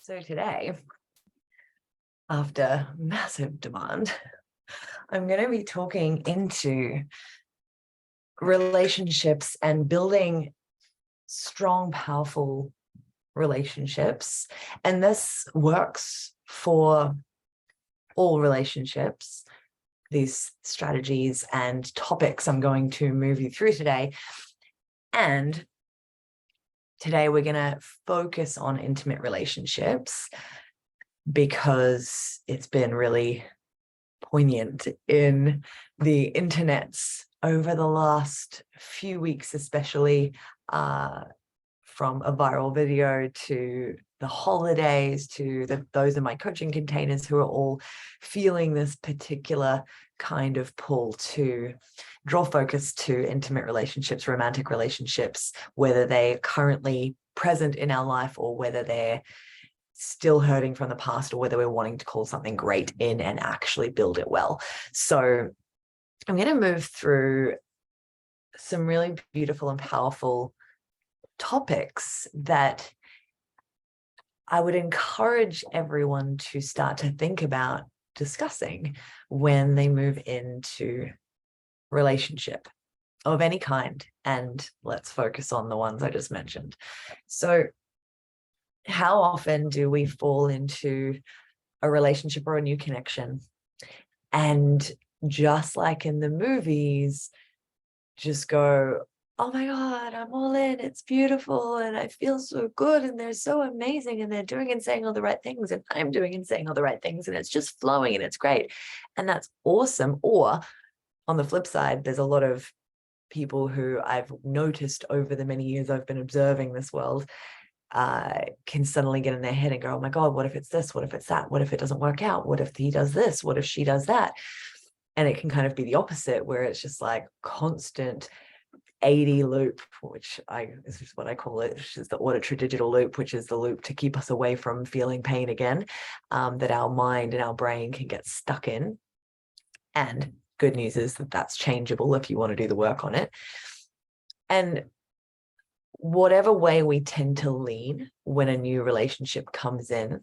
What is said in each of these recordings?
So today, after massive demand, I'm going to be talking into relationships and building strong, powerful relationships. And this works for all relationships. These strategies and topics I'm going to move you through today. And today we're going to focus on intimate relationships because it's been really poignant in the internets over the last few weeks, especially from a viral video to the holidays to those in my coaching containers who are all feeling this particular kind of pull to draw focus to intimate relationships, romantic relationships, whether they're currently present in our life or whether they're still hurting from the past or whether we're wanting to call something great in and actually build it well. So I'm going to move through some really beautiful and powerful topics that I would encourage everyone to start to think about discussing when they move into relationship of any kind. And let's focus on the ones I just mentioned. So how often do we fall into a relationship or a new connection and just like in the movies, just go, oh my God, I'm all in. It's beautiful. And I feel so good. And they're so amazing. And they're doing and saying all the right things. And I'm doing and saying all the right things. And it's just flowing and it's great. And that's awesome. Or on the flip side, there's a lot of people who I've noticed over the many years I've been observing this world can suddenly get in their head and go, oh my God, what if it's this? What if it's that? What if it doesn't work out? What if he does this? What if she does that? And it can kind of be the opposite, where it's just like constant 80 loop, which this is what I call it, which is the auditory digital loop, which is the loop to keep us away from feeling pain again, that our mind and our brain can get stuck in. And good news is that that's changeable if you want to do the work on it. And whatever way we tend to lean when a new relationship comes in,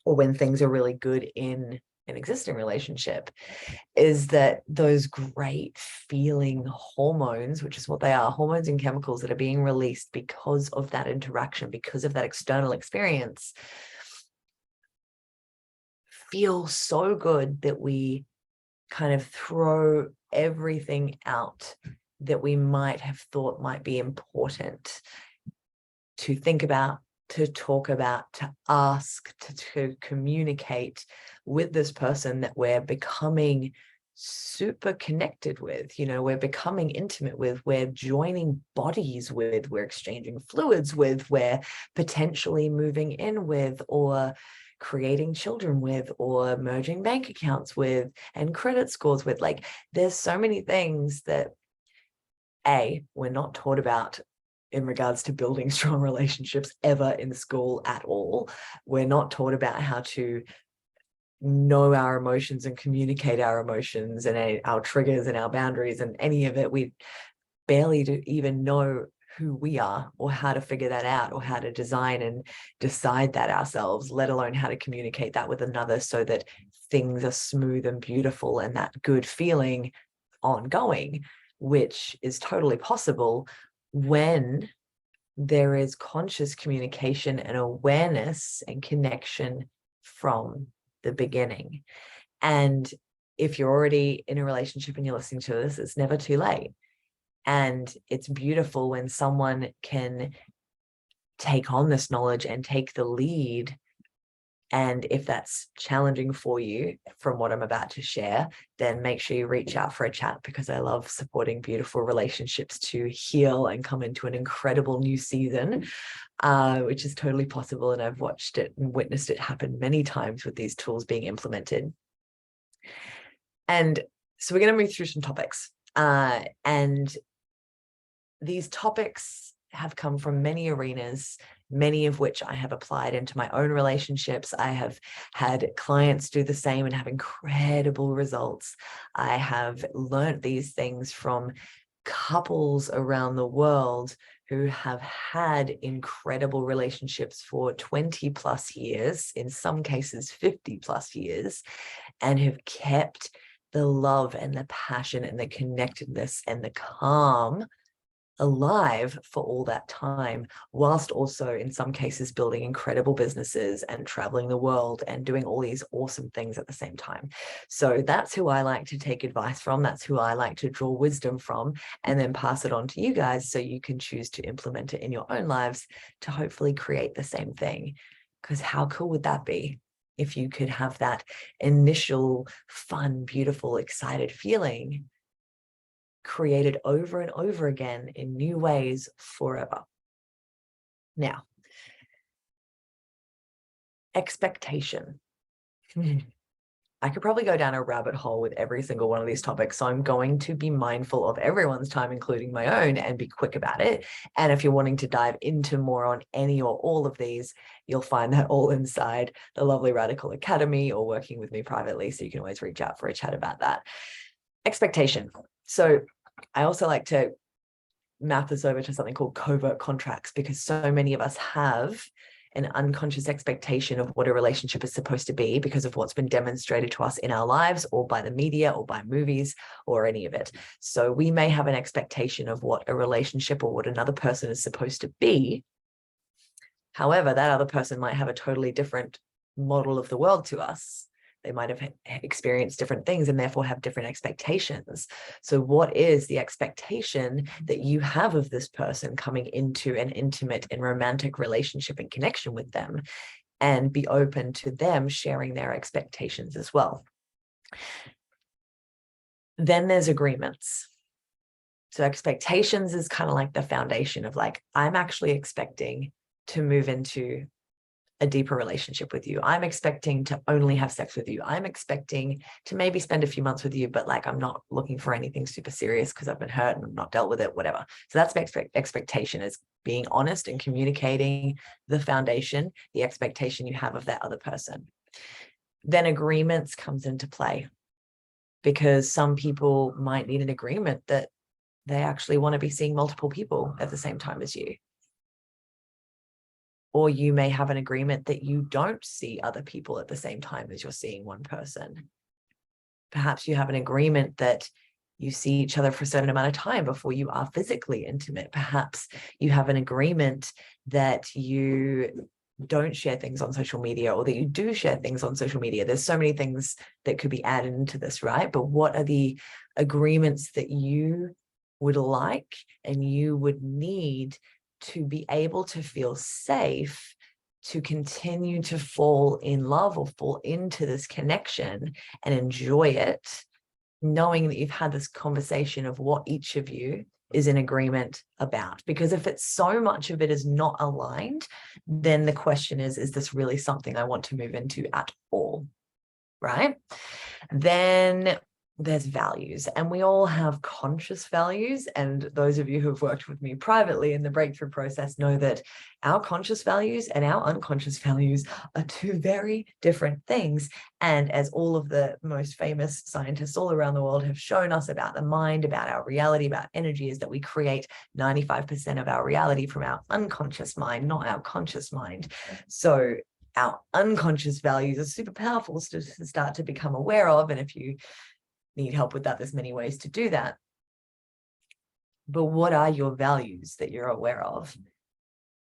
or when things are really good in an existing relationship, is that those great feeling hormones, which is what they are, hormones and chemicals that are being released because of that interaction, because of that external experience, feel so good that we kind of throw everything out that we might have thought might be important to think about, to talk about, to ask, to communicate with this person that we're becoming super connected with, we're becoming intimate with, we're joining bodies with, we're exchanging fluids with, we're potentially moving in with, or creating children with, or merging bank accounts with and credit scores with. Like, there's so many things that we're not taught about in regards to building strong relationships ever in school at all. We're not taught about how to know our emotions and communicate our emotions and our triggers and our boundaries and any of it. We barely even know who we are or how to figure that out or how to design and decide that ourselves, let alone how to communicate that with another so that things are smooth and beautiful and that good feeling ongoing, which is totally possible when there is conscious communication and awareness and connection from the beginning. And if you're already in a relationship and you're listening to this, it's never too late. And it's beautiful when someone can take on this knowledge and take the lead. And if that's challenging for you from what I'm about to share, then make sure you reach out for a chat, because I love supporting beautiful relationships to heal and come into an incredible new season, which is totally possible. And I've watched it and witnessed it happen many times with these tools being implemented. And so we're going to move through some topics. And these topics have come from many arenas, many of which I have applied into my own relationships. I have had clients do the same and have incredible results. I have learned these things from couples around the world who have had incredible relationships for 20 plus years, in some cases 50 plus years, and have kept the love and the passion and the connectedness and the calm alive for all that time, whilst also in some cases building incredible businesses and traveling the world and doing all these awesome things at the same time. So that's who I like to take advice from. That's who I like to draw wisdom from, and then pass it on to you guys so you can choose to implement it in your own lives to hopefully create the same thing. Because how cool would that be if you could have that initial fun, beautiful, excited feeling created over and over again in new ways forever. Now, expectation. I could probably go down a rabbit hole with every single one of these topics, so I'm going to be mindful of everyone's time, including my own, and be quick about it. And if you're wanting to dive into more on any or all of these, you'll find that all inside the Lovely Radical Academy or working with me privately, so you can always reach out for a chat about that. Expectation. So I also like to map this over to something called covert contracts, because so many of us have an unconscious expectation of what a relationship is supposed to be because of what's been demonstrated to us in our lives or by the media or by movies or any of it. So we may have an expectation of what a relationship or what another person is supposed to be. However, that other person might have a totally different model of the world to us. They might have experienced different things and therefore have different expectations. So what is the expectation that you have of this person coming into an intimate and romantic relationship and connection with them, and be open to them sharing their expectations as well. Then there's agreements. So expectations is kind of like the foundation of like, I'm actually expecting to move into a deeper relationship with you. I'm expecting to only have sex with you. I'm expecting to maybe spend a few months with you, but like, I'm not looking for anything super serious because I've been hurt and I've not dealt with it, whatever. So that's my expectation, is being honest and communicating the foundation, the expectation you have of that other person. Then agreements comes into play, because some people might need an agreement that they actually want to be seeing multiple people at the same time as you. Or you may have an agreement that you don't see other people at the same time as you're seeing one person. Perhaps you have an agreement that you see each other for a certain amount of time before you are physically intimate. Perhaps you have an agreement that you don't share things on social media, or that you do share things on social media. There's so many things that could be added into this, right? But what are the agreements that you would like and you would need to be able to feel safe to continue to fall in love or fall into this connection and enjoy it, knowing that you've had this conversation of what each of you is in agreement about? Because if it's so much of it is not aligned, then the question is this really something I want to move into at all, right? Then there's values, and we all have conscious values. And those of you who have worked with me privately in the breakthrough process know that our conscious values and our unconscious values are two very different things. And as all of the most famous scientists all around the world have shown us about the mind, about our reality, about energy, is that we create 95% of our reality from our unconscious mind, not our conscious mind. So our unconscious values are super powerful to start to become aware of. And if you need help with that, there's many ways to do that. But what are your values that you're aware of?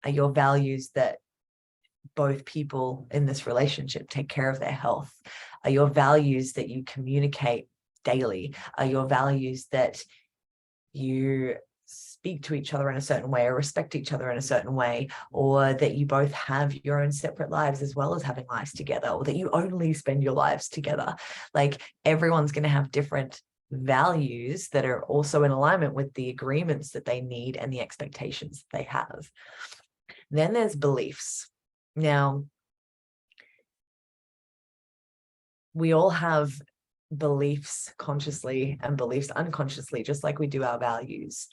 Are your values that both people in this relationship take care of their health? Are your values that you communicate daily? Are your values that you speak to each other in a certain way or respect each other in a certain way, or that you both have your own separate lives as well as having lives together, or that you only spend your lives together? Like, everyone's going to have different values that are also in alignment with the agreements that they need and the expectations that they have. Then there's beliefs. Now, we all have beliefs consciously and beliefs unconsciously, just like we do our values.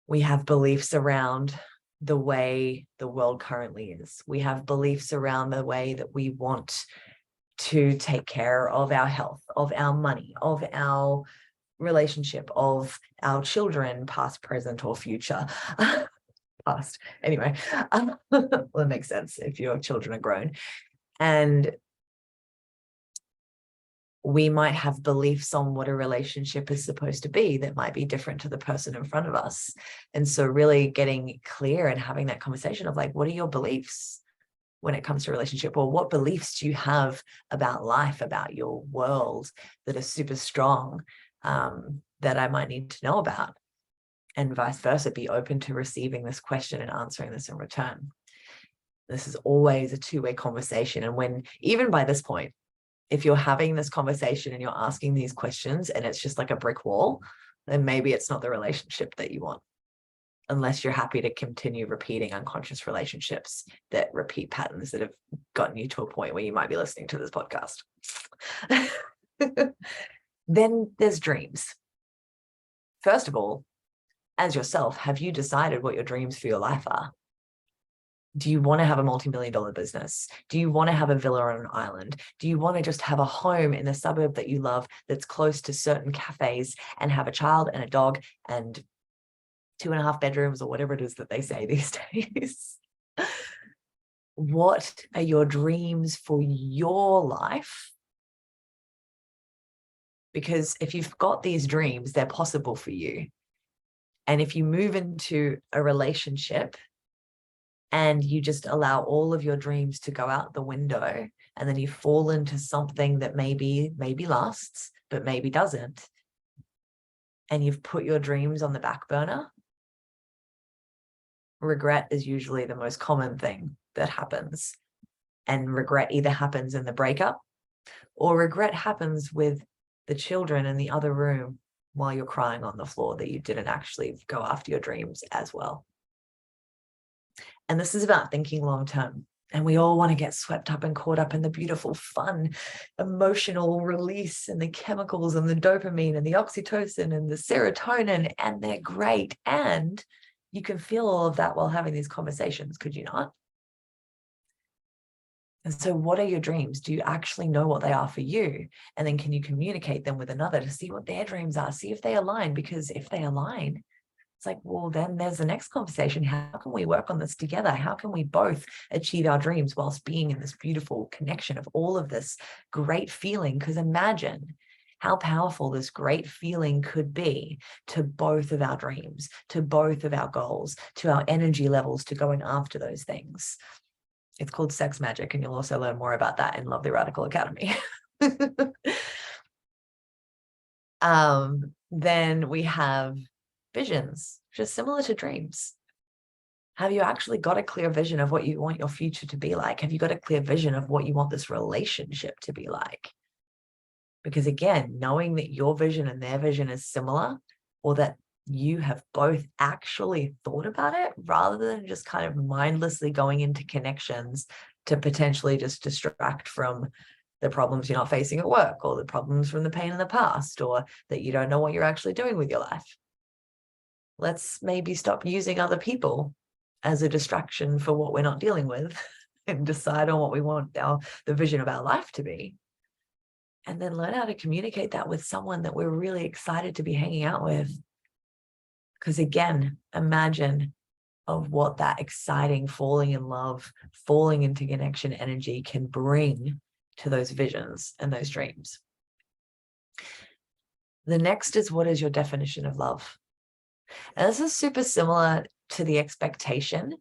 We have beliefs around the way the world currently is. We have beliefs around the way that we want to take care of our health, of our money, of our relationship of our children, past, present, or future. Past. Anyway, well, it makes sense if your children are grown. And we might have beliefs on what a relationship is supposed to be that might be different to the person in front of us. And so really getting clear and having that conversation of like, what are your beliefs when it comes to relationship? Or what beliefs do you have about life, about your world that are super strong, that I might need to know about? And vice versa, be open to receiving this question and answering this in return. This is always a two-way conversation. And when, even by this point, if you're having this conversation and you're asking these questions and it's just like a brick wall, then maybe it's not the relationship that you want, unless you're happy to continue repeating unconscious relationships that repeat patterns that have gotten you to a point where you might be listening to this podcast. Then there's dreams. First of all, as yourself, have you decided what your dreams for your life are? Do you want to have a multi-million-dollar business? Do you want to have a villa on an island? Do you want to just have a home in the suburb that you love that's close to certain cafes and have a child and a dog and 2.5 bedrooms or whatever it is that they say these days? What are your dreams for your life? Because if you've got these dreams, they're possible for you. And if you move into a relationship and you just allow all of your dreams to go out the window, and then you fall into something that maybe lasts, but maybe doesn't, and you've put your dreams on the back burner, regret is usually the most common thing that happens. And regret either happens in the breakup, or regret happens with the children in the other room while you're crying on the floor that you didn't actually go after your dreams as well. And this is about thinking long term. And we all want to get swept up and caught up in the beautiful, fun, emotional release and the chemicals and the dopamine and the oxytocin and the serotonin, and they're great. And you can feel all of that while having these conversations, could you not? And so what are your dreams? Do you actually know what they are for you? And then can you communicate them with another to see what their dreams are? See if they align, because if they align, it's like, well, then there's the next conversation. How can we work on this together? How can we both achieve our dreams whilst being in this beautiful connection of all of this great feeling? Because imagine how powerful this great feeling could be to both of our dreams, to both of our goals, to our energy levels, to going after those things. It's called sex magic, and you'll also learn more about that in Lovely Radical Academy. Then we have visions, which are similar to dreams. Have you actually got a clear vision of what you want your future to be like? Have you got a clear vision of what you want this relationship to be like? Because again, knowing that your vision and their vision is similar, or that you have both actually thought about it rather than just kind of mindlessly going into connections to potentially just distract from the problems you're not facing at work, or the problems from the pain in the past, or that you don't know what you're actually doing with your life. Let's maybe stop using other people as a distraction for what we're not dealing with and decide on what we want the vision of our life to be. And then learn how to communicate that with someone that we're really excited to be hanging out with. Because again, imagine of what that exciting falling in love, falling into connection energy can bring to those visions and those dreams. The next is, what is your definition of love? And this is super similar to the expectation,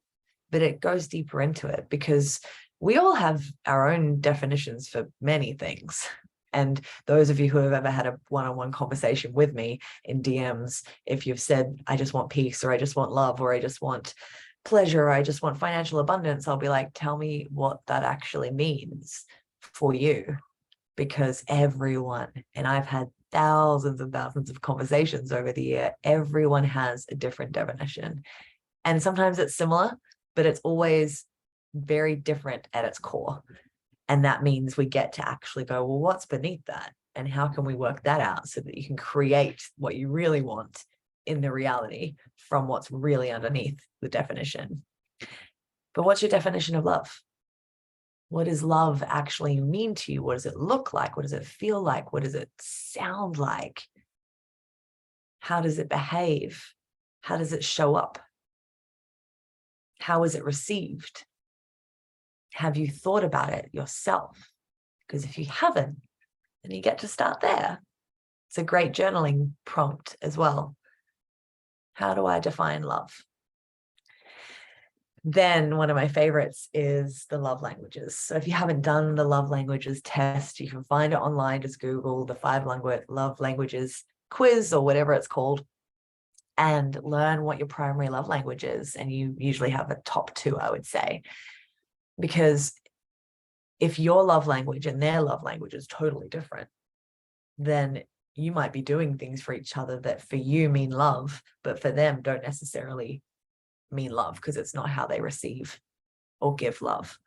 but it goes deeper into it, because we all have our own definitions for many things. And those of you who have ever had a one-on-one conversation with me in DMs, if you've said, I just want peace, or I just want love, or I just want pleasure, or I just want financial abundance, I'll be like, tell me what that actually means for you. Because everyone, and I've had thousands and thousands of conversations over the year, everyone has a different definition. And sometimes it's similar, but it's always very different at its core. And that means we get to actually go, well, what's beneath that? And how can we work that out so that you can create what you really want in the reality from what's really underneath the definition? But what's your definition of love? What does love actually mean to you? What does it look like? What does it feel like? What does it sound like? How does it behave? How does it show up? How is it received? Have you thought about it yourself? Because if you haven't, then you get to start there. It's a great journaling prompt as well. How do I define love? Then one of my favorites is the love languages. So if you haven't done the love languages test, you can find it online. Just Google the 5 love languages quiz or whatever it's called, and learn what your primary love language is. And you usually have a top 2, I would say, because if your love language and their love language is totally different, then you might be doing things for each other that for you mean love, but for them don't necessarily mean love, because it's not how they receive or give love.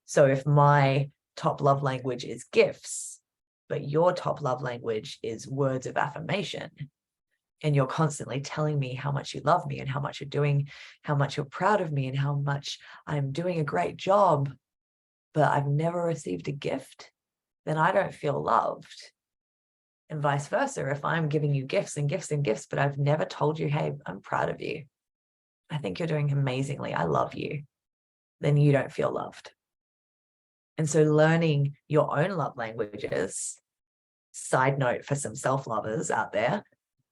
So if my top love language is gifts, but your top love language is words of affirmation, and you're constantly telling me how much you love me and how much you're doing, how much you're proud of me and how much I'm doing a great job, but I've never received a gift, then I don't feel loved. And vice versa, if I'm giving you gifts and gifts and gifts, but I've never told you, hey, I'm proud of you, I think you're doing amazingly, I love you, then you don't feel loved. And so learning your own love languages, side note for some self-lovers out there,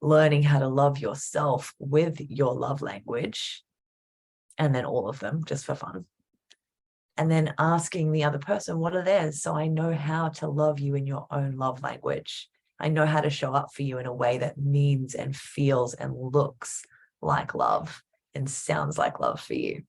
learning how to love yourself with your love language, and then all of them just for fun. And then asking the other person, what are theirs? So I know how to love you in your own love language. I know how to show up for you in a way that means and feels and looks like love and sounds like love for you.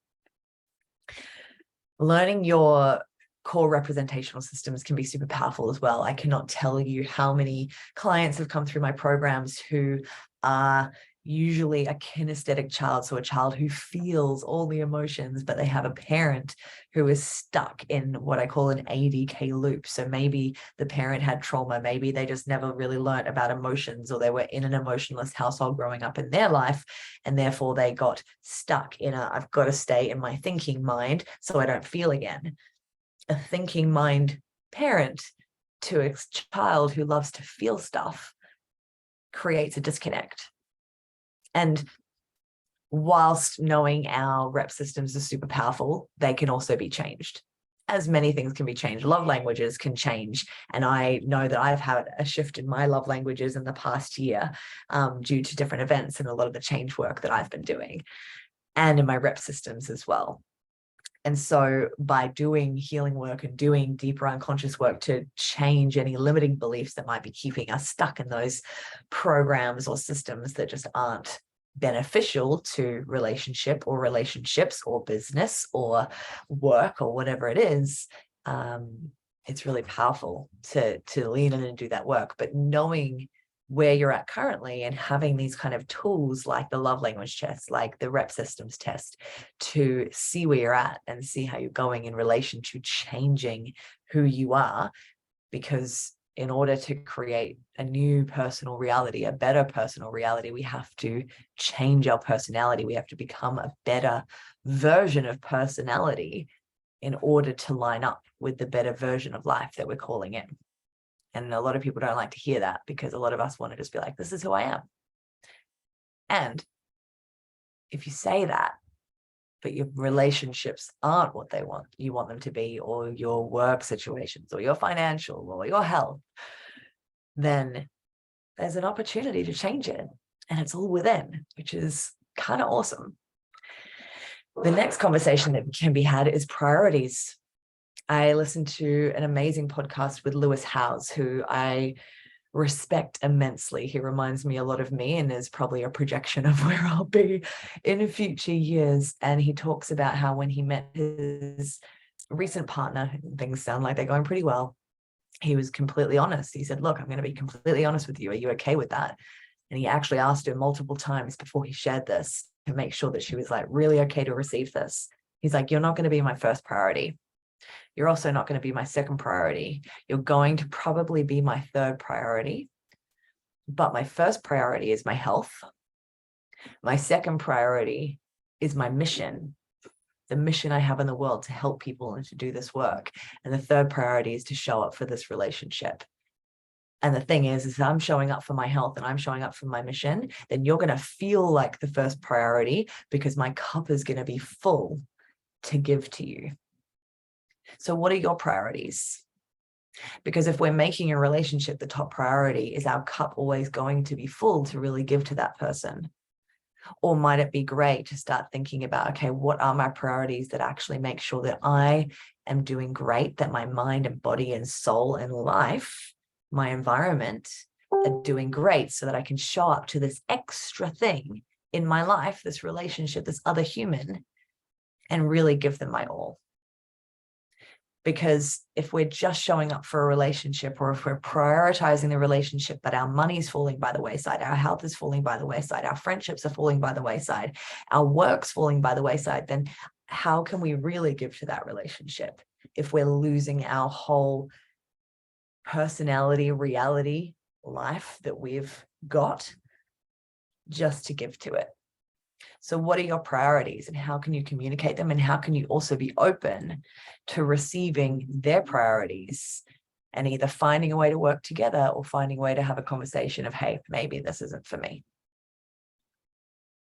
Learning your core representational systems can be super powerful as well. I cannot tell you how many clients have come through my programs who are usually a kinesthetic child, so a child who feels all the emotions, but they have a parent who is stuck in what I call an ADK loop. So maybe the parent had trauma, maybe they just never really learned about emotions, or they were in an emotionless household growing up in their life, and therefore they got stuck in a, I've got to stay in my thinking mind so I don't feel again. A thinking mind parent to a child who loves to feel stuff creates a disconnect. And whilst knowing our rep systems are super powerful, they can also be changed. As many things can be changed. Love languages can change. And I know that I've had a shift in my love languages in the past year due to different events and a lot of the change work that I've been doing, and in my rep systems as well. And so by doing healing work and doing deeper unconscious work to change any limiting beliefs that might be keeping us stuck in those programs or systems that just aren't beneficial to relationship or relationships or business or work or whatever it is, it's really powerful to lean in and do that work. But knowing where you're at currently and having these kind of tools like the love language test, like the rep systems test, to see where you're at and see how you're going in relation to changing who you are. Because in order to create a new personal reality, a better personal reality, we have to change our personality. We have to become a better version of personality in order to line up with the better version of life that we're calling in. And a lot of people don't like to hear that, because a lot of us want to just be like, this is who I am. And if you say that, but your relationships aren't what you want them to be, or your work situations, or your financial, or your health, then there's an opportunity to change it. And it's all within, which is kind of awesome. The next conversation that can be had is priorities. I listened to an amazing podcast with Lewis Howes, who I respect immensely. He reminds me a lot of me and is probably a projection of where I'll be in future years. And he talks about how when he met his recent partner, things sound like they're going pretty well, he was completely honest. He said, look, I'm going to be completely honest with you. Are you okay with that? And he actually asked her multiple times before he shared this to make sure that she was like really okay to receive this. He's like, you're not going to be my first priority. You're also not going to be my second priority. You're going to probably be my third priority. But my first priority is my health. My second priority is my mission, the mission I have in the world to help people and to do this work. And the third priority is to show up for this relationship. And the thing is if I'm showing up for my health and I'm showing up for my mission, then you're going to feel like the first priority because my cup is going to be full to give to you. So what are your priorities? Because if we're making a relationship the top priority, is our cup always going to be full to really give to that person? Or might it be great to start thinking about, okay, what are my priorities that actually make sure that I am doing great, that my mind and body and soul and life, my environment are doing great so that I can show up to this extra thing in my life, this relationship, this other human, and really give them my all. Because if we're just showing up for a relationship, or if we're prioritizing the relationship, but our money's falling by the wayside, our health is falling by the wayside, our friendships are falling by the wayside, our work's falling by the wayside, then how can we really give to that relationship if we're losing our whole personality, reality, life that we've got just to give to it? So what are your priorities and how can you communicate them? And how can you also be open to receiving their priorities and either finding a way to work together or finding a way to have a conversation of, hey, maybe this isn't for me.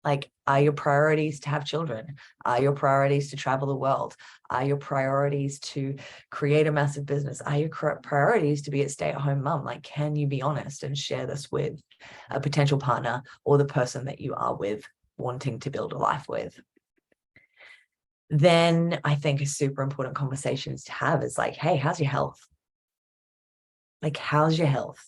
Like, are your priorities to have children? Are your priorities to travel the world? Are your priorities to create a massive business? Are your priorities to be a stay-at-home mom? Like, can you be honest and share this with a potential partner or the person that you are with, wanting to build a life with? Then I think a super important conversations to have is like, hey, how's your health? Like, how's your health?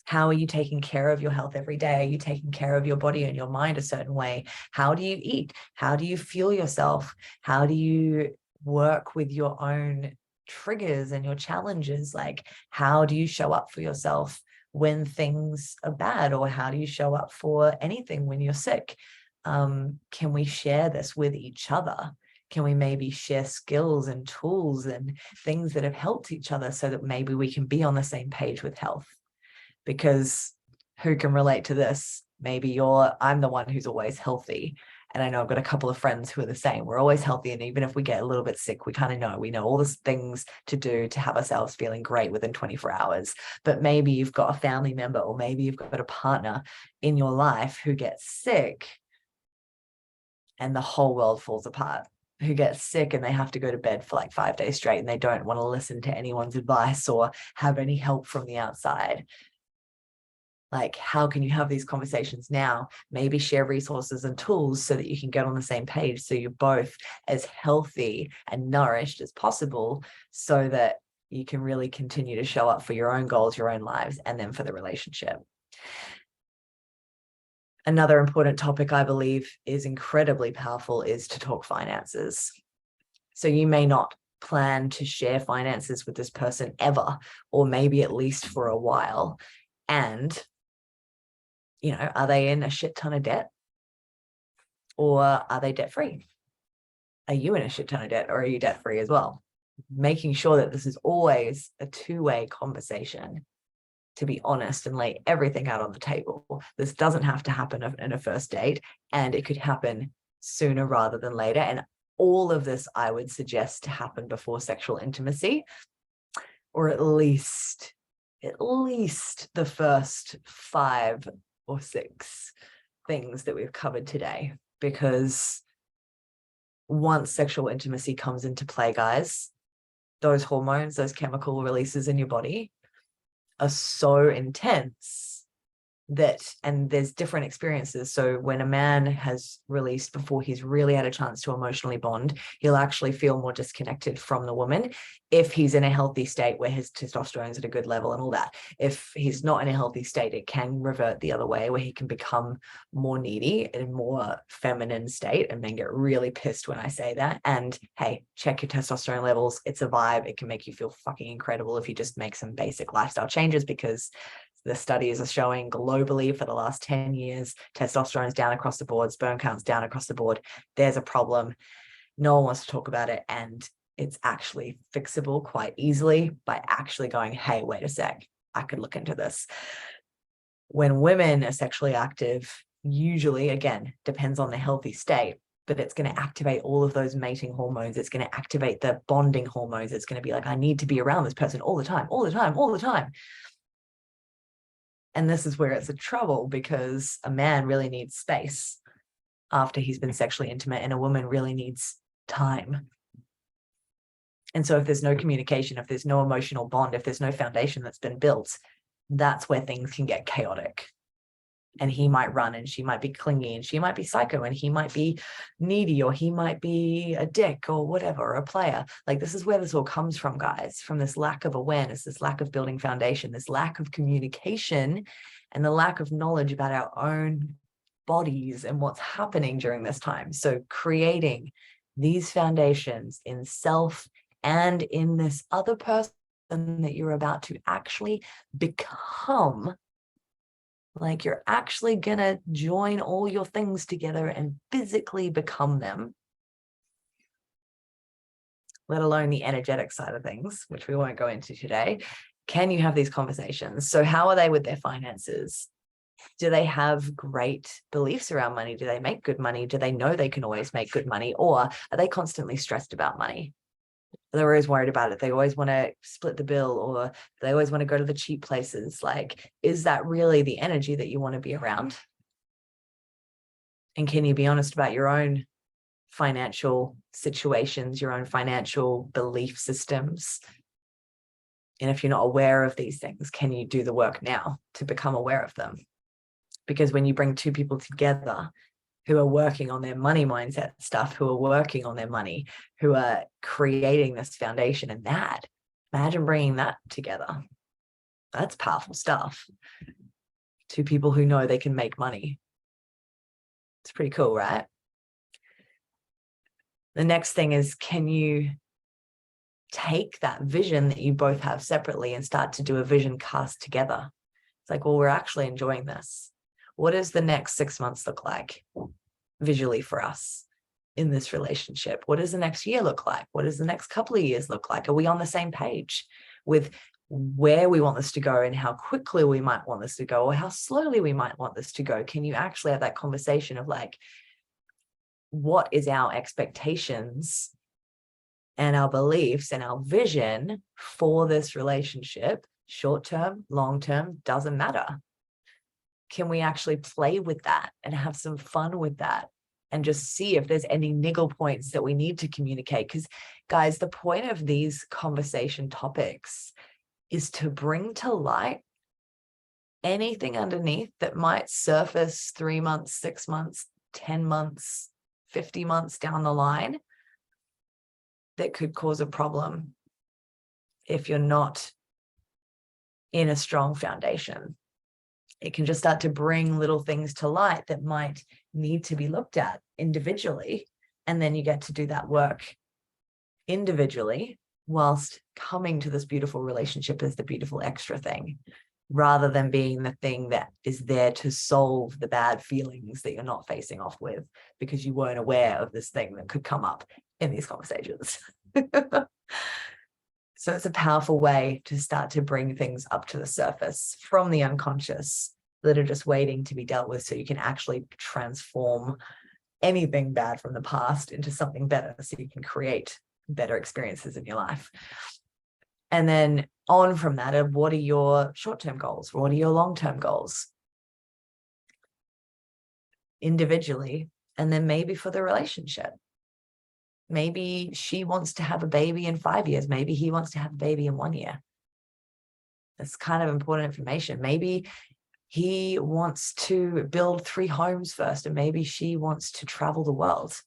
How are you taking care of your health every day? Are you taking care of your body and your mind a certain way? How do you eat? How do you feel yourself? How do you work with your own triggers and your challenges? Like, how do you show up for yourself when things are bad? Or how do you show up for anything when you're sick? Can we share this with each other? Can we maybe share skills and tools and things that have helped each other so that maybe we can be on the same page with health? Because who can relate to this? Maybe I'm the one who's always healthy. And I know I've got a couple of friends who are the same. We're always healthy. And even if we get a little bit sick, we kind of know, we know all the things to do to have ourselves feeling great within 24 hours. But maybe you've got a family member, or maybe you've got a partner in your life who gets sick and the whole world falls apart, who gets sick and they have to go to bed for like 5 days straight and they don't want to listen to anyone's advice or have any help from the outside. Like, how can you have these conversations now? Maybe share resources and tools so that you can get on the same page, so you're both as healthy and nourished as possible, so that you can really continue to show up for your own goals, your own lives, and then for the relationship. Another important topic I believe is incredibly powerful is to talk finances. So you may not plan to share finances with this person ever, or maybe at least for a while. And are they in a shit ton of debt, or are they debt free? Are you in a shit ton of debt, or are you debt free as well? Making sure that this is always a two-way conversation, to be honest and lay everything out on the table. This doesn't have to happen in a first date, and it could happen sooner rather than later. And all of this, I would suggest, to happen before sexual intimacy, or at least the first 5 or 6 things that we've covered today. Because once sexual intimacy comes into play, guys, those hormones, those chemical releases in your body are so intense and there's different experiences. So when a man has released before he's really had a chance to emotionally bond, he'll actually feel more disconnected from the woman if he's in a healthy state where his testosterone's at a good level and all that. If he's not in a healthy state, it can revert the other way, where he can become more needy in a more feminine state, and then get really pissed when I say that. And hey, check your testosterone levels. It's a vibe. It can make you feel fucking incredible if you just make some basic lifestyle changes, because the studies are showing globally for the last 10 years, testosterone's down across the board, sperm count's down across the board. There's a problem. No one wants to talk about it. And it's actually fixable quite easily by actually going, hey, wait a sec, I could look into this. When women are sexually active, usually, again, depends on the healthy state, but it's going to activate all of those mating hormones. It's going to activate the bonding hormones. It's going to be like, I need to be around this person all the time, all the time, all the time. And this is where it's a trouble, because a man really needs space after he's been sexually intimate, and a woman really needs time. And so if there's no communication, if there's no emotional bond, if there's no foundation that's been built, that's where things can get chaotic. And he might run, and she might be clingy, and she might be psycho, and he might be needy, or he might be a dick, or whatever, a player. Like, this is where this all comes from, guys, from this lack of awareness, this lack of building foundation, this lack of communication, and the lack of knowledge about our own bodies and what's happening during this time. So creating these foundations in self and in this other person that you're about to actually become. Like, you're actually gonna join all your things together and physically become them, let alone the energetic side of things, which we won't go into today. Can you have these conversations? So how are they with their finances? Do they have great beliefs around money? Do they make good money? Do they know they can always make good money? Or are they constantly stressed about money? They're always worried about it. They always want to split the bill, or they always want to go to the cheap places. Like, is that really the energy that you want to be around? And can you be honest about your own financial situations, your own financial belief systems? And if you're not aware of these things, can you do the work now to become aware of them? Because when you bring two people together who are working on their money mindset stuff, who are working on their money, who are creating this foundation, and that, imagine bringing that together. That's powerful stuff. Two people who know they can make money. It's pretty cool, right? The next thing is, can you take that vision that you both have separately and start to do a vision cast together? It's like, well, we're actually enjoying this. What does the next 6 months look like visually for us in this relationship? What does the next year look like? What does the next couple of years look like? Are we on the same page with where we want this to go, and how quickly we might want this to go, or how slowly we might want this to go? Can you actually have that conversation of like, what is our expectations and our beliefs and our vision for this relationship? Short term, long term, doesn't matter. Can we actually play with that and have some fun with that, and just see if there's any niggle points that we need to communicate? Because, guys, the point of these conversation topics is to bring to light anything underneath that might surface 3 months, 6 months, 10 months, 50 months down the line that could cause a problem if you're not in a strong foundation. It can just start to bring little things to light that might need to be looked at individually. And then you get to do that work individually whilst coming to this beautiful relationship as the beautiful extra thing, rather than being the thing that is there to solve the bad feelings that you're not facing off with because you weren't aware of this thing that could come up in these conversations. So it's a powerful way to start to bring things up to the surface from the unconscious that are just waiting to be dealt with, so you can actually transform anything bad from the past into something better, so you can create better experiences in your life. And then on from that, of what are your short-term goals? What are your long-term goals? Individually, and then maybe for the relationship. Maybe she wants to have a baby in 5 years. Maybe he wants to have a baby in 1 year. That's kind of important information. Maybe he wants to build 3 homes first, and maybe she wants to travel the world.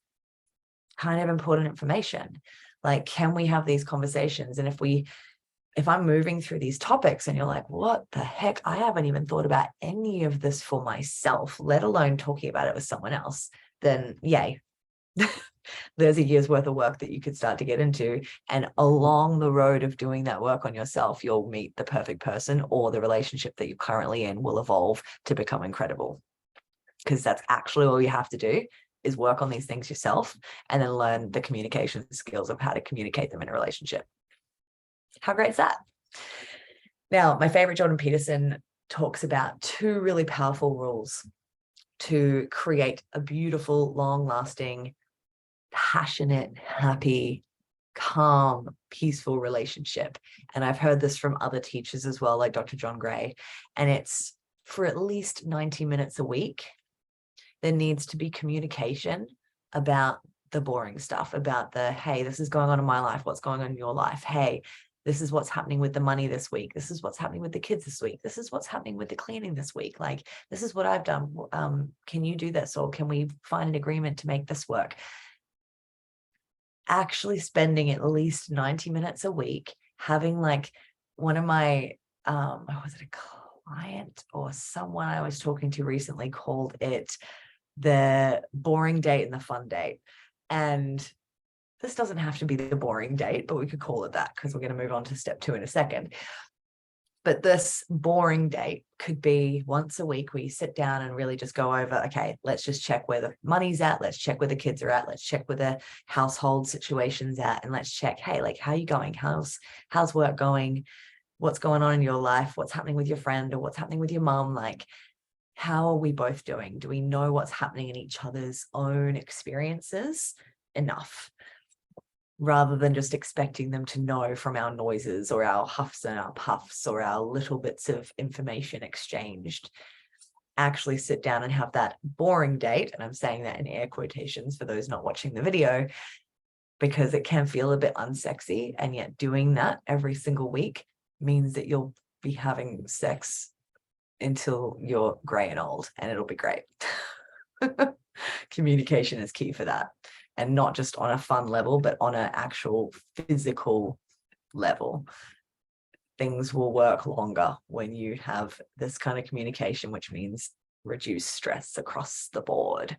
Kind of important information. Like, can we have these conversations? And if I'm moving through these topics and you're like, what the heck? I haven't even thought about any of this for myself, let alone talking about it with someone else, then yay. There's a year's worth of work that you could start to get into. And along the road of doing that work on yourself, you'll meet the perfect person, or the relationship that you're currently in will evolve to become incredible. Because that's actually all you have to do, is work on these things yourself, and then learn the communication skills of how to communicate them in a relationship. How great is that? Now, my favorite, Jordan Peterson, talks about 2 really powerful rules to create a beautiful, long-lasting passionate, happy, calm, peaceful relationship. And I've heard this from other teachers as well, like Dr. John Gray, and it's for at least 90 minutes a week, there needs to be communication about the boring stuff, about the, hey, this is going on in my life, what's going on in your life? Hey, this is what's happening with the money this week. This is what's happening with the kids this week. This is what's happening with the cleaning this week. Like, this is what I've done. Can you do this? Or can we find an agreement to make this work? Actually spending at least 90 minutes a week, having like one of my, was it a client or someone I was talking to recently called it the boring date and the fun date. And this doesn't have to be the boring date, but we could call it that because we're going to move on to step 2 in a second. But this boring date could be once a week where you sit down and really just go over, okay, let's just check where the money's at. Let's check where the kids are at. Let's check where the household situation's at. And let's check, hey, like, how are you going? How's work going? What's going on in your life? What's happening with your friend or what's happening with your mom? Like, how are we both doing? Do we know what's happening in each other's own experiences enough? Rather than just expecting them to know from our noises or our huffs and our puffs or our little bits of information exchanged. Actually sit down and have that boring date. And I'm saying that in air quotations for those not watching the video, because it can feel a bit unsexy. And yet doing that every single week means that you'll be having sex until you're gray and old, and it'll be great. Communication is key for that. And not just on a fun level, but on an actual physical level. Things will work longer when you have this kind of communication, which means reduce stress across the board.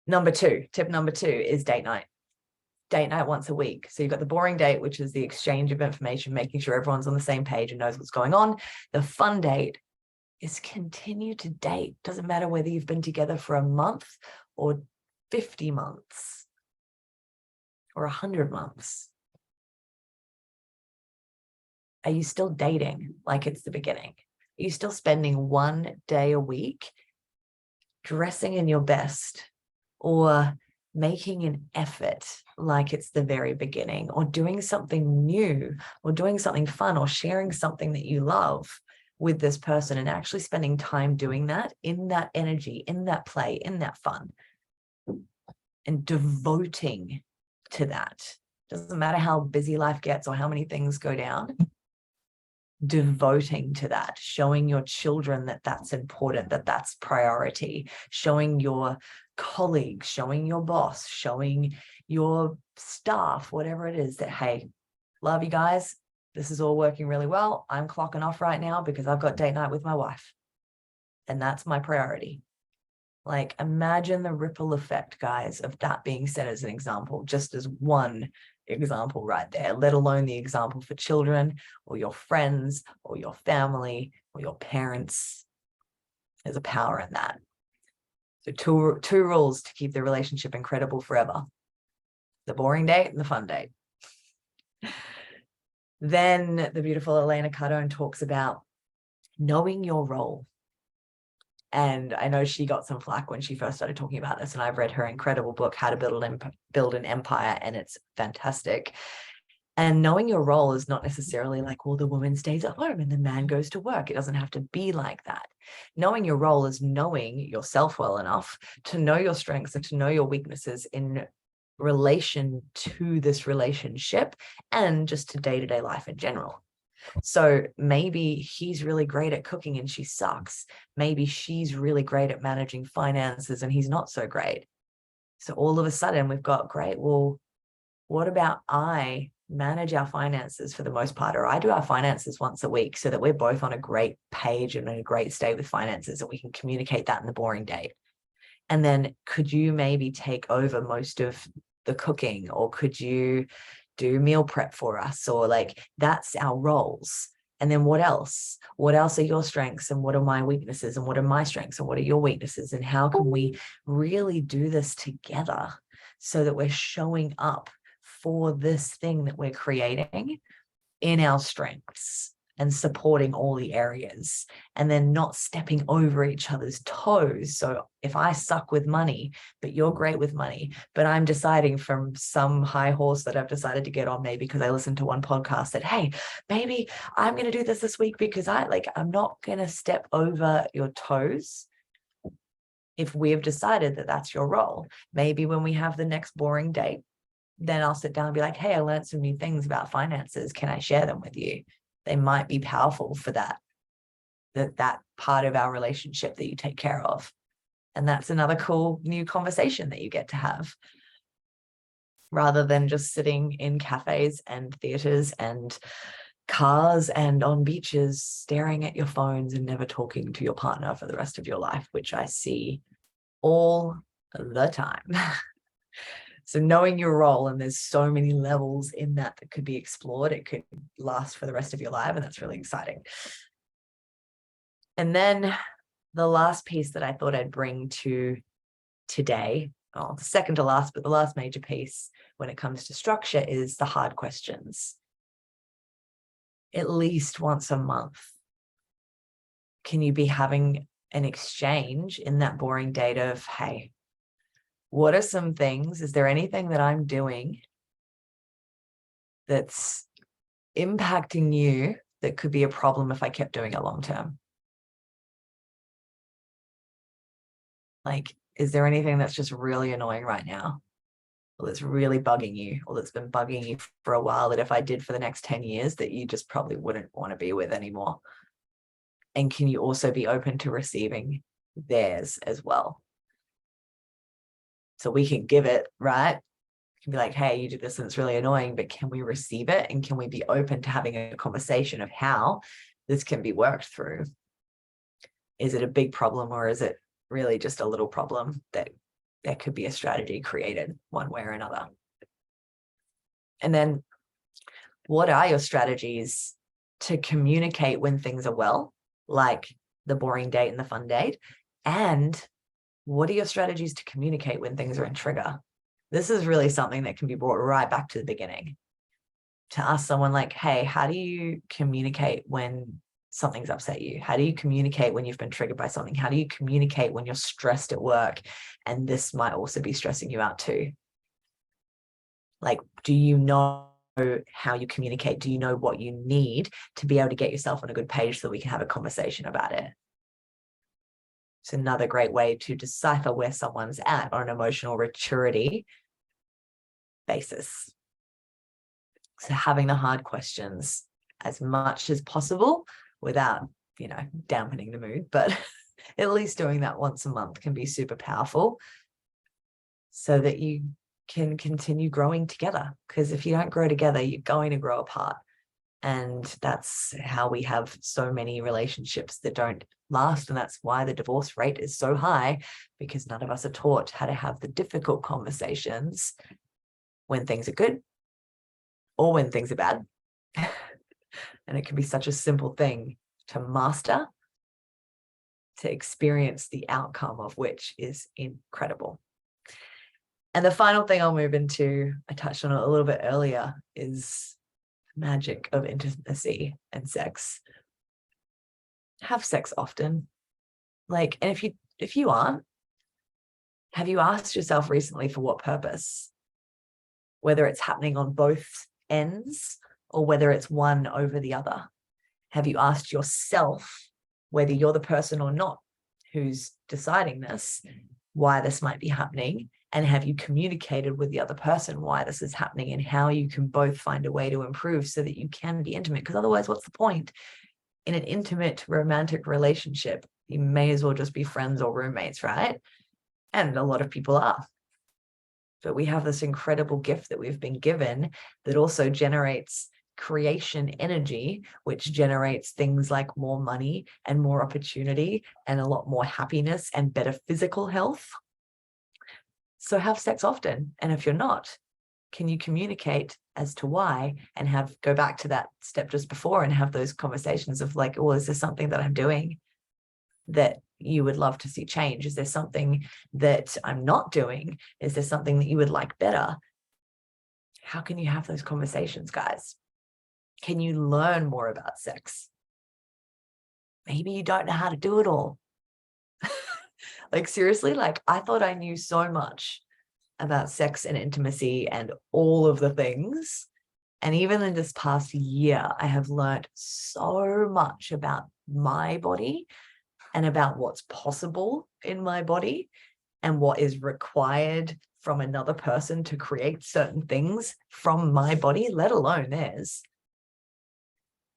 Tip number two is date night. Date night once a week. So you've got the boring date, which is the exchange of information, making sure everyone's on the same page and knows what's going on. The fun date is continue to date. Doesn't matter whether you've been together for a month or 50 months or 100 months. Are you still dating like it's the beginning? Are you still spending one day a week dressing in your best or making an effort like it's the very beginning, or doing something new or doing something fun or sharing something that you love with this person and actually spending time doing that in that energy, in that play, in that fun, and devoting to that? Doesn't matter how busy life gets or how many things go down. Devoting to that, showing your children that that's important, that that's priority, showing your colleagues, showing your boss, showing your staff, whatever it is, that, hey, love you guys. This is all working really well. I'm clocking off right now because I've got date night with my wife. And that's my priority. Like, imagine the ripple effect, guys, of that being said as an example, just as one example right there, let alone the example for children or your friends or your family or your parents. There's a power in that. So two rules to keep the relationship incredible forever: the boring date and the fun date. Then the beautiful Elena Cardone talks about knowing your role. And I know she got some flack when she first started talking about this, and I've read her incredible book, How to Build an Empire, and it's fantastic. And knowing your role is not necessarily like, well, the woman stays at home and the man goes to work. It doesn't have to be like that. Knowing your role is knowing yourself well enough to know your strengths and to know your weaknesses in relation to this relationship and just to day-to-day life in general. So maybe he's really great at cooking and she sucks. Maybe she's really great at managing finances and he's not so great. So all of a sudden we've got, great, well, what about I manage our finances for the most part, or I do our finances once a week so that we're both on a great page and in a great state with finances, and we can communicate that in the boring date. And then could you maybe take over most of the cooking, or could you do meal prep for us? Or like, that's our roles. And then what else? What else are your strengths and what are my weaknesses, and what are my strengths and what are your weaknesses? And how can we really do this together so that we're showing up for this thing that we're creating in our strengths and supporting all the areas, and then not stepping over each other's toes. So if I suck with money, but you're great with money, but I'm deciding from some high horse that I've decided to get on, maybe because I listened to one podcast that, hey, maybe I'm going to do this week because I'm not going to step over your toes. If we have decided that that's your role, maybe when we have the next boring date, then I'll sit down and be like, hey, I learned some new things about finances. Can I share them with you? They might be powerful for that part of our relationship that you take care of. And that's another cool new conversation that you get to have, rather than just sitting in cafes and theaters and cars and on beaches, staring at your phones and never talking to your partner for the rest of your life, which I see all the time. So knowing your role, and there's so many levels in that could be explored. It could last for the rest of your life, and that's really exciting. And then the last piece that I thought I'd bring to today, the second to last, but the last major piece when it comes to structure, is the hard questions. At least once a month, can you be having an exchange in that boring date of, hey, what are some things? Is there anything that I'm doing that's impacting you that could be a problem if I kept doing it long term? Like, is there anything that's just really annoying right now, or that's really bugging you, or that's been bugging you for a while, that if I did for the next 10 years, that you just probably wouldn't want to be with anymore? And can you also be open to receiving theirs as well? So we can give it, right? We can be like, hey, you did this and it's really annoying, but can we receive it? And can we be open to having a conversation of how this can be worked through? Is it a big problem, or is it really just a little problem that there could be a strategy created one way or another? And then what are your strategies to communicate when things are well, like the boring date and the fun date? And what are your strategies to communicate when things are in trigger? This is really something that can be brought right back to the beginning. To ask someone like, hey, how do you communicate when something's upset you? How do you communicate when you've been triggered by something? How do you communicate when you're stressed at work and this might also be stressing you out too? Like, do you know how you communicate? Do you know what you need to be able to get yourself on a good page so that we can have a conversation about it? It's another great way to decipher where someone's at on an emotional maturity basis. So having the hard questions as much as possible without, dampening the mood, but at least doing that once a month can be super powerful, so that you can continue growing together. Because if you don't grow together, you're going to grow apart. And that's how we have so many relationships that don't last. And that's why the divorce rate is so high, because none of us are taught how to have the difficult conversations when things are good or when things are bad. And it can be such a simple thing to master, to experience the outcome of which is incredible. And the final thing I'll move into, I touched on it a little bit earlier, is magic of intimacy and sex. Have sex often. And if you aren't, have you asked yourself recently for what purpose? Whether it's happening on both ends or whether it's one over the other. Have you asked yourself, whether you're the person or not who's deciding this, why this might be happening? And have you communicated with the other person why this is happening and how you can both find a way to improve so that you can be intimate? Because otherwise, what's the point? In an intimate romantic relationship, you may as well just be friends or roommates, right? And a lot of people are. But we have this incredible gift that we've been given that also generates creation energy, which generates things like more money and more opportunity and a lot more happiness and better physical health. So have sex often. And if you're not, can you communicate as to why, and go back to that step just before and have those conversations of like, is there something that I'm doing that you would love to see change? Is there something that I'm not doing? Is there something that you would like better? How can you have those conversations, guys? Can you learn more about sex? maybe you don't know how to do it all. Like, seriously, like, I thought I knew so much about sex and intimacy and all of the things. And even in this past year, I have learned so much about my body and about what's possible in my body and what is required from another person to create certain things from my body, let alone theirs.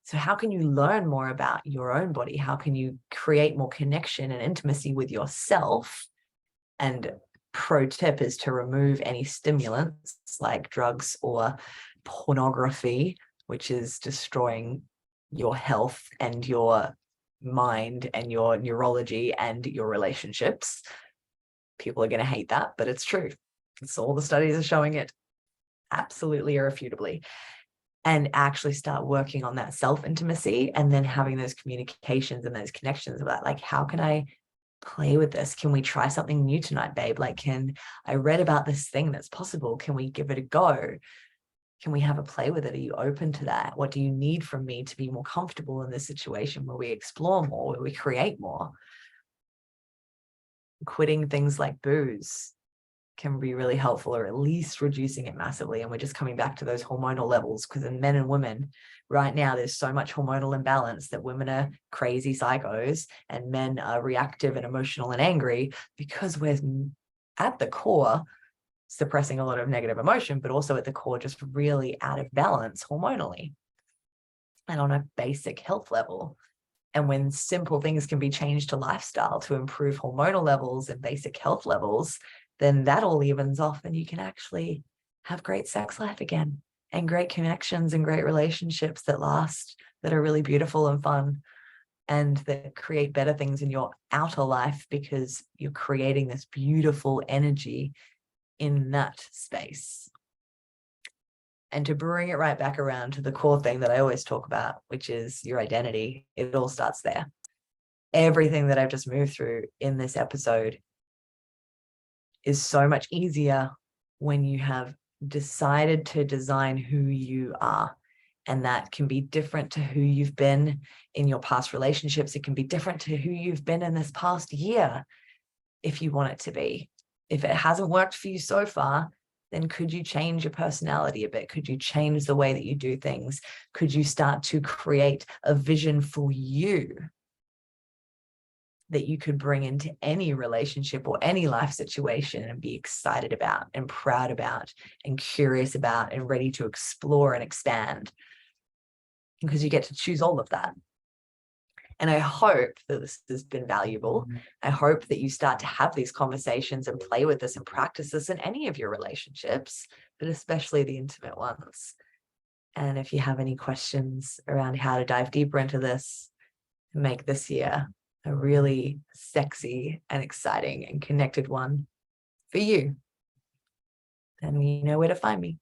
So how can you learn more about your own body? How can you create more connection and intimacy with yourself? And pro tip is to remove any stimulants like drugs or pornography, which is destroying your health and your mind and your neurology and your relationships. People are going to hate that, but it's true. It's all the studies are showing it absolutely irrefutably. And actually start working on that self-intimacy and then having those communications and those connections about, like, how can I play with this? Can we try something new tonight, babe? Like, I read about this thing that's possible. Can we give it a go? Can we have a play with it? Are you open to that? What do you need from me to be more comfortable in this situation where we explore more, where we create more? Quitting things like booze can be really helpful, or at least reducing it massively. And we're just coming back to those hormonal levels, because in men and women right now, there's so much hormonal imbalance that women are crazy psychos and men are reactive and emotional and angry, because we're at the core suppressing a lot of negative emotion, but also at the core just really out of balance hormonally and on a basic health level. And when simple things can be changed to lifestyle to improve hormonal levels and basic health levels, then that all evens off and you can actually have great sex life again and great connections and great relationships that last, that are really beautiful and fun, and that create better things in your outer life because you're creating this beautiful energy in that space. And to bring it right back around to the core thing that I always talk about, which is your identity, it all starts there. Everything that I've just moved through in this episode is so much easier when you have decided to design who you are. And that can be different to who you've been in your past relationships. It can be different to who you've been in this past year, if you want it to be. If it hasn't worked for you so far, then could you change your personality a bit? Could you change the way that you do things? Could you start to create a vision for you that you could bring into any relationship or any life situation and be excited about and proud about and curious about and ready to explore and expand? Because you get to choose all of that. And I hope that this has been valuable. I hope that you start to have these conversations and play with this and practice this in any of your relationships, but especially the intimate ones. And if you have any questions around how to dive deeper into this and make this year a really sexy and exciting and connected one for you, then you know where to find me.